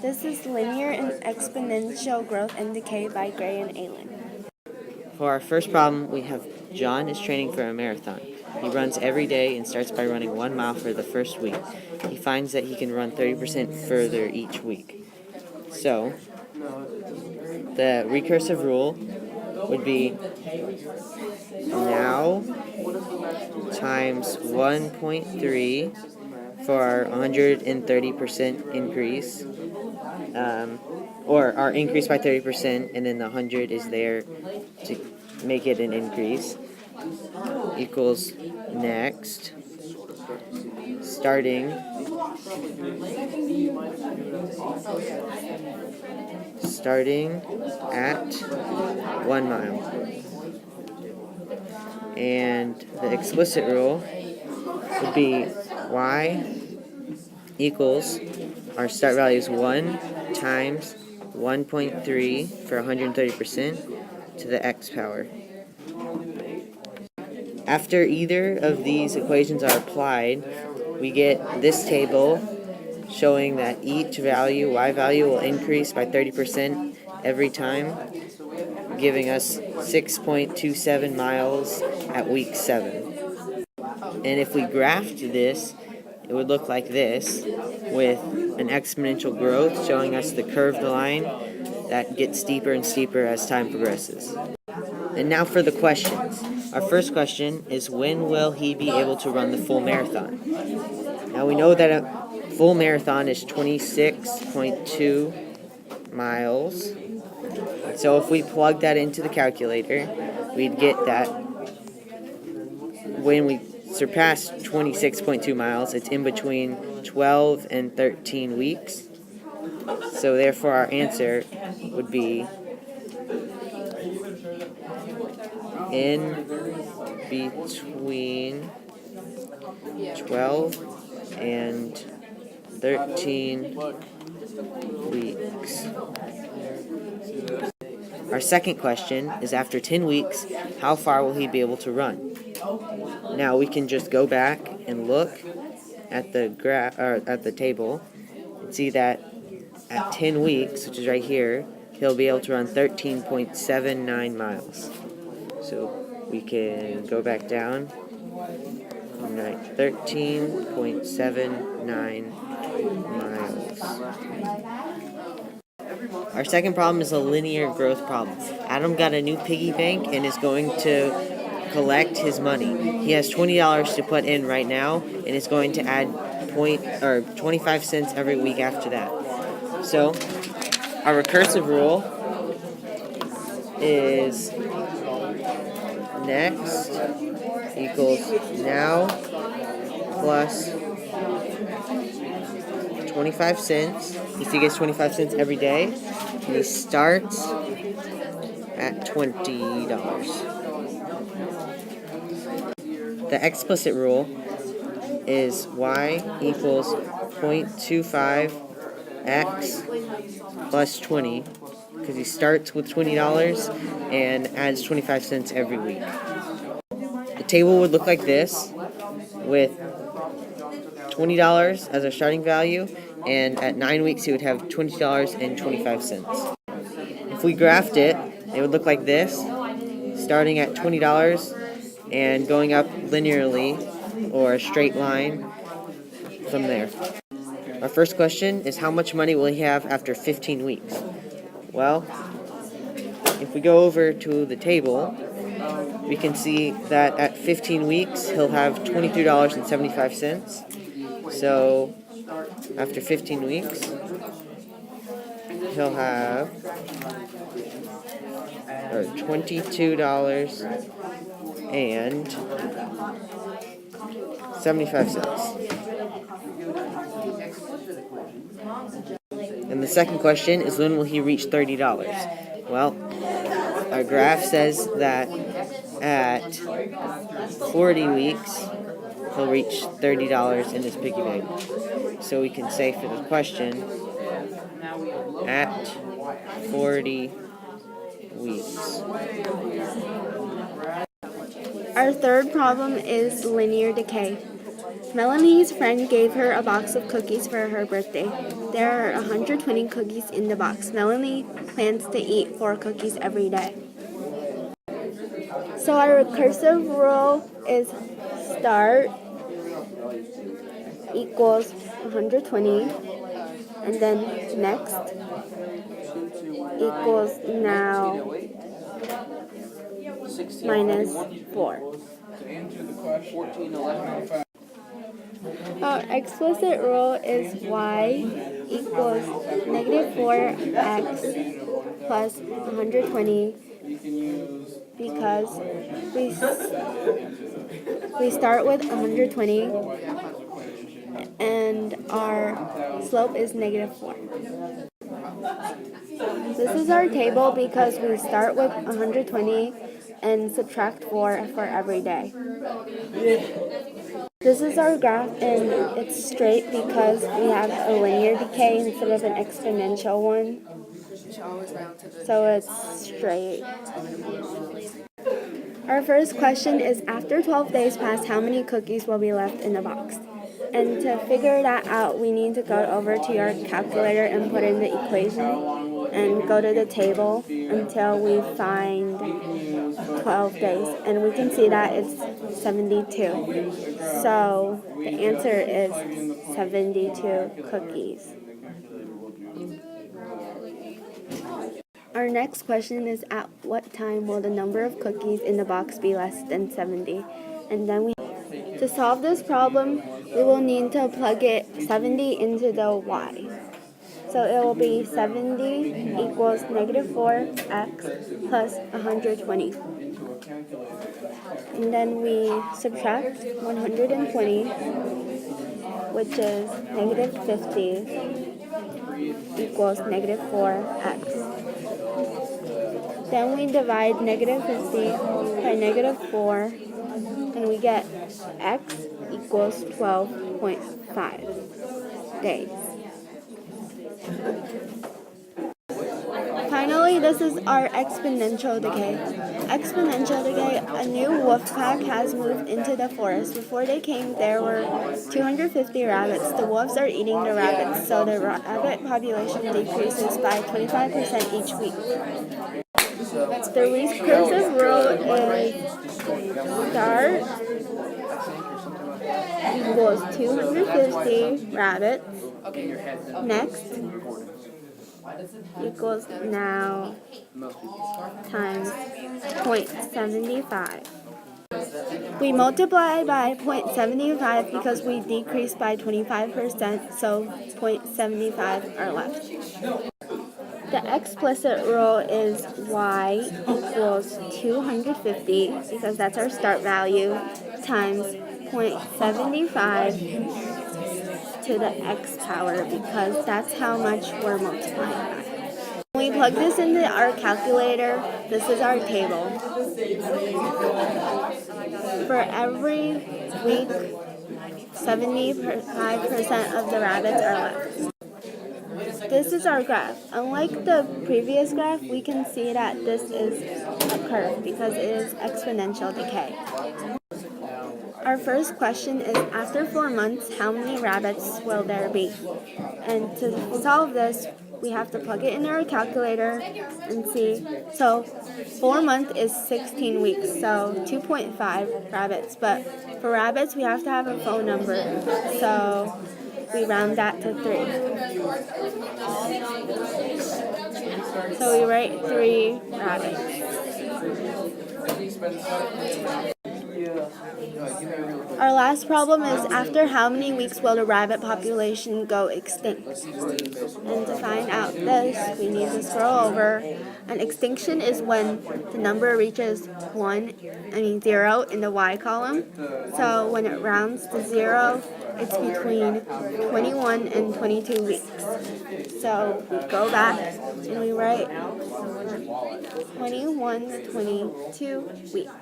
This is Linear and Exponential Growth and Decay by Grey and Ailin. For our first problem, we have John is training for a marathon. He runs every day and starts by running 1 mile for the first week. He finds that he can run 30% further each week. So, the recursive rule would be now times 1.3 for our 130% increase, or our increase by 30%, and then the 100 is there to make it an increase, equals next, starting at 1 mile. And the explicit rule would be y equals, our start value is 1 times 1.3 for 130% to the x power. After either of these equations are applied, we get this table showing that each value, y value, will increase by 30% every time, giving us 6.27 miles at week 7. And if we graphed this, it would look like this, with an exponential growth showing us the curved line that gets steeper and steeper as time progresses. And now for the questions. Our first question is, when will he be able to run the full marathon? Now we know that a full marathon is 26.2 miles. So if we plug that into the calculator, we'd get that when we surpass 26.2 miles, it's in between 12 and 13 weeks. So therefore our answer would be in between 12 and 13 weeks. Our second question is, after 10 weeks, how far will he be able to run? Now we can just go back and look at the at the table and see that at 10 weeks, which is right here, he'll be able to run 13.79 miles. So we can go back down and write 13.79 miles. Our second problem is a linear growth problem. Adam got a new piggy bank and is going to collect his money. He has $20 to put in right now and is going to add 25 cents every week after that. So our recursive rule is next equals now plus 25 cents. He gets 25 cents every day, and he starts at $20. The explicit rule is y equals 0.25x plus 20, because he starts with $20 and adds 25 cents every week. The table would look like this, with $20 as our starting value, and at 9 weeks he would have $20.25. If we graphed it, it would look like this, starting at $20 and going up linearly, or a straight line from there. Our first question is, how much money will he have after 15 weeks? Well, if we go over to the table, we can see that at 15 weeks he'll have $23.75. So after 15 weeks, he'll have $22.75. And the second question is, when will he reach $30? Well, our graph says that at 40 weeks, he'll reach $30 in his piggy bank. So we can say for the question, at 40 weeks. Our third problem is linear decay. Melanie's friend gave her a box of cookies for her birthday. There are 120 cookies in the box. Melanie plans to eat 4 cookies every day. So our recursive rule is start equals 120, and then next equals now minus 4. Our explicit rule is y equals negative 4x plus 120 because we start with 120 and our slope is negative 4. This is our table because we start with 120 and subtract 4 for every day. This is our graph, and it's straight because we have a linear decay instead of an exponential one. So it's straight. Our first question is, after 12 days pass, how many cookies will be left in the box? And to figure that out, we need to go over to your calculator and put in the equation and go to the table until we find 12 days. And we can see that it's 72. So the answer is 72 cookies. Our next question is, at what time will the number of cookies in the box be less than 70? And then to solve this problem, we will need to plug 70 into the y. So it will be 70 equals negative 4x plus 120. And then we subtract 120, which is negative 50 equals negative 4x. Then we divide negative 50 by negative 4, and we get x equals 12.5 days. Finally, this is our exponential decay. Exponential decay, a new wolf pack has moved into the forest. Before they came, there were 250 rabbits. The wolves are eating the rabbits, so the rabbit population decreases by 25% each week. The recursive rule is start equals 250 rabbits. Next equals now times 0.75. We multiply by 0.75 because we decreased by 25%, so 0.75 are left. The explicit rule is y equals 250, because that's our start value, times 0.75 to the x power, because that's how much we're multiplying by. When we plug this into our calculator, this is our table. For every week, 75% of the rabbits are left. This is our graph. Unlike the previous graph, we can see that this is a curve because it is exponential decay. Our first question is, after 4 months, how many rabbits will there be? And to solve this, we have to plug it in our calculator and see. So 4 months is 16 weeks, so 2.5 rabbits. But for rabbits, we have to have a phone number, so we round that to 3. So we write 3 rabbits. Our last problem is, after how many weeks will the rabbit population go extinct? And to find out this, we need to scroll over. An extinction is when the number reaches 0 in the y column. So when it rounds to 0, it's between 21 and 22 weeks. So we go back and we write 21 to 22 weeks.